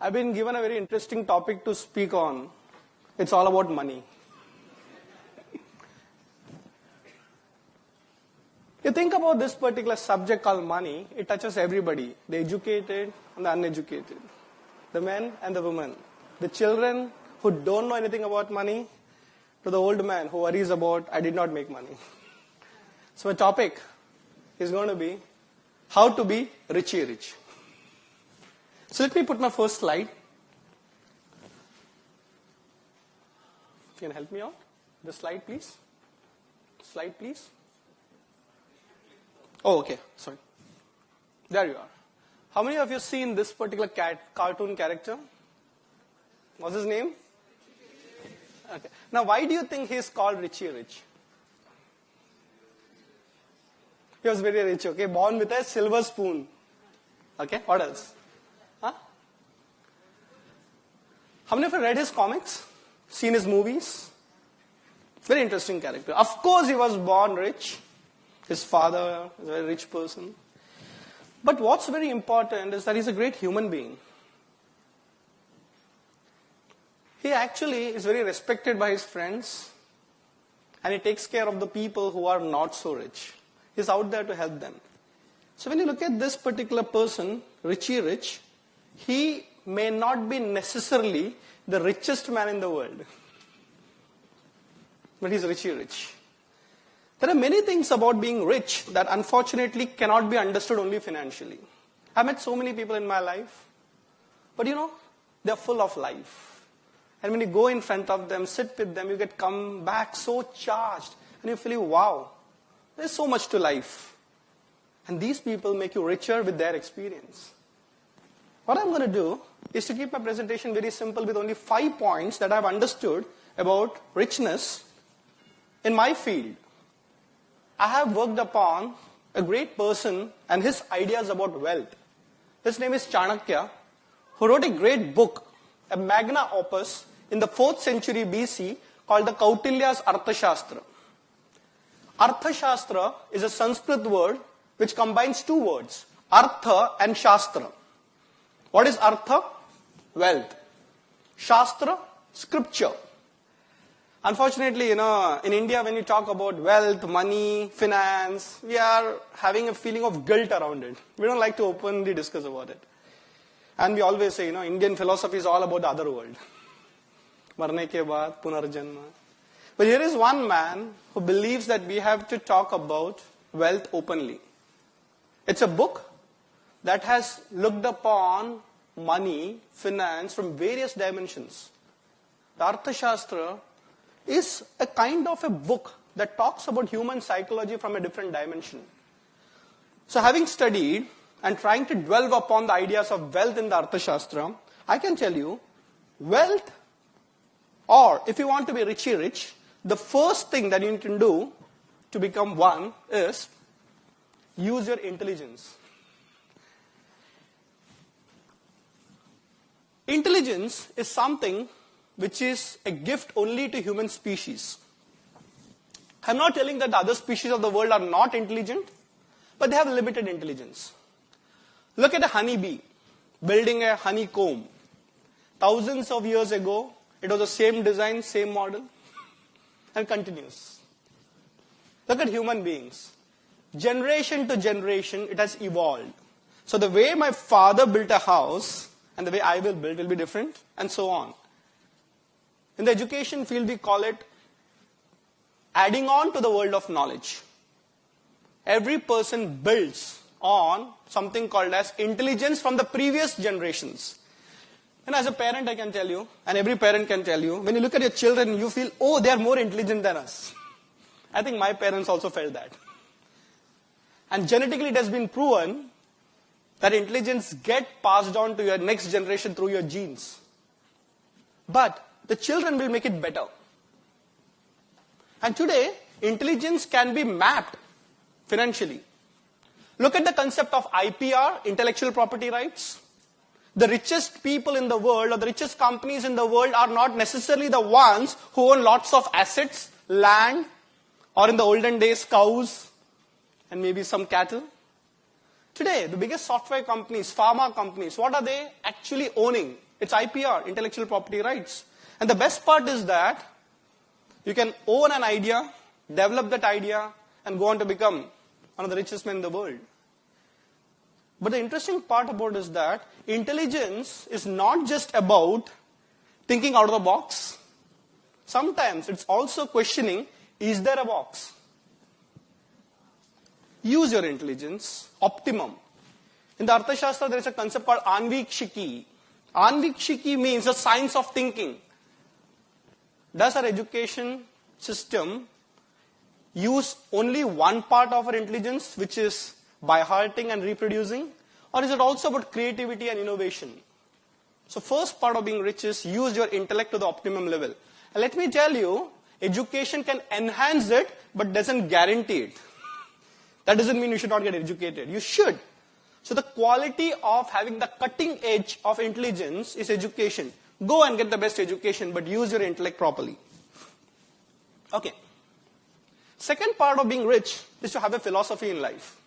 I've been given a very interesting topic to speak on. It's all about money. You think about this particular subject called money, it touches everybody. The educated and the uneducated. The men and the women. The children who don't know anything about money, to the old man who worries about, I did not make money. So my topic is going to be how to be richie rich. So let me put my first slide. Can you help me out? The slide, please. Slide, please. Oh, okay. Sorry. There you are. How many of you seen this particular cartoon character? What's his name? Okay. Now, why do you think he is called Richie Rich? He was very rich, okay? Born with a silver spoon. Okay, what else? Huh? How many of you read his comics? Seen his movies? Very interesting character. Of course, he was born rich. His father is a very rich person. But what's very important is that he's a great human being. He actually is very respected by his friends. And he takes care of the people who are not so rich. He's out there to help them. So when you look at this particular person, Richie Rich, he may not be necessarily the richest man in the world. But he's Richie Rich. There are many things about being rich that unfortunately cannot be understood only financially. I've met so many people in my life. But they're full of life. And when you go in front of them, sit with them, you come back so charged. And you feel, wow, there's so much to life. And these people make you richer with their experience. What I'm going to do is to keep my presentation very simple with only 5 points that I've understood about richness in my field. I have worked upon a great person and his ideas about wealth. His name is Chanakya, who wrote a great book, a magna opus in the 4th century BC called the Kautilya's Arthashastra. Arthashastra is a Sanskrit word which combines 2 words, Artha and Shastra. What is Artha? Wealth. Shastra? Scripture. Unfortunately, in India, when you talk about wealth, money, finance, we are having a feeling of guilt around it. We don't like to openly discuss about it. And we always say, Indian philosophy is all about the other world. Marne ke baad, punarjanma. But here is one man who believes that we have to talk about wealth openly. It's a book that has looked upon money, finance from various dimensions. The Arthashastra is a kind of a book that talks about human psychology from a different dimension. So having studied and trying to delve upon the ideas of wealth in the Arthashastra, I can tell you, wealth, or if you want to be richie rich, the first thing that you need to do to become one is use your intelligence. Intelligence is something which is a gift only to human species. I'm not telling that the other species of the world are not intelligent, but they have limited intelligence. Look at a honeybee building a honeycomb. Thousands of years ago, it was the same design, same model, and continues. Look at human beings. Generation to generation, it has evolved. So the way my father built a house and the way I will build will be different, and so on. In the education field, we call it adding on to the world of knowledge. Every person builds on something called as intelligence from the previous generations. And as a parent, I can tell you, and every parent can tell you, when you look at your children, you feel, oh, they are more intelligent than us. I think my parents also felt that. And genetically, it has been proven that intelligence gets passed on to your next generation through your genes. But the children will make it better. And today, intelligence can be mapped financially. Look at the concept of IPR, intellectual property rights. The richest people in the world or the richest companies in the world are not necessarily the ones who own lots of assets, land, or in the olden days, cows, and maybe some cattle. Today, the biggest software companies, pharma companies, what are they actually owning? It's IPR, intellectual property rights. And the best part is that you can own an idea, develop that idea, and go on to become one of the richest men in the world. But the interesting part about it is that intelligence is not just about thinking out of the box. Sometimes it's also questioning, is there a box? Use your intelligence, optimum. In the Arthashastra, there is a concept called anvikshiki. Anvikshiki means the science of thinking. Does our education system use only one part of our intelligence, which is by hearting and reproducing? Or is it also about creativity and innovation? So first part of being rich is use your intellect to the optimum level. And let me tell you, education can enhance it, but doesn't guarantee it. That doesn't mean you should not get educated. You should. So the quality of having the cutting edge of intelligence is education. Go and get the best education, but use your intellect properly. Okay. Second part of being rich is to have a philosophy in life.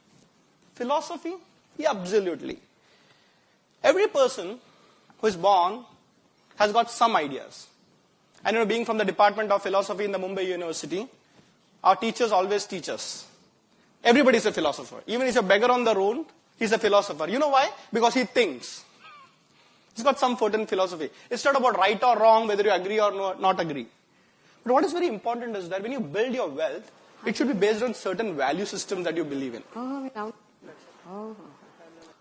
Philosophy? Yeah, absolutely. Every person who is born has got some ideas. And being from the Department of Philosophy in the Mumbai University, our teachers always teach us. Everybody is a philosopher. Even if he's a beggar on the road, he's a philosopher. You know why? Because he thinks. He's got some certain philosophy. It's not about right or wrong, whether you agree or not agree. But what is very important is that when you build your wealth, it should be based on certain value systems that you believe in.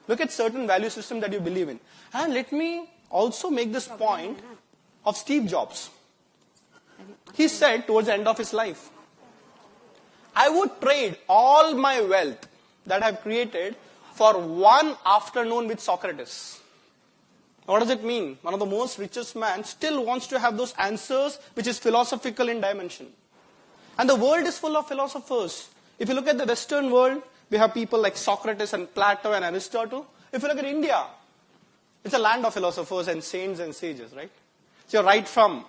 Look at certain value systems that you believe in. And let me also make this point of Steve Jobs. He said towards the end of his life, I would trade all my wealth that I've created for one afternoon with Socrates. What does it mean? One of the most richest men still wants to have those answers which is philosophical in dimension. And the world is full of philosophers. If you look at the Western world, we have people like Socrates and Plato and Aristotle. If you look at India, it's a land of philosophers and saints and sages, right? So you're right from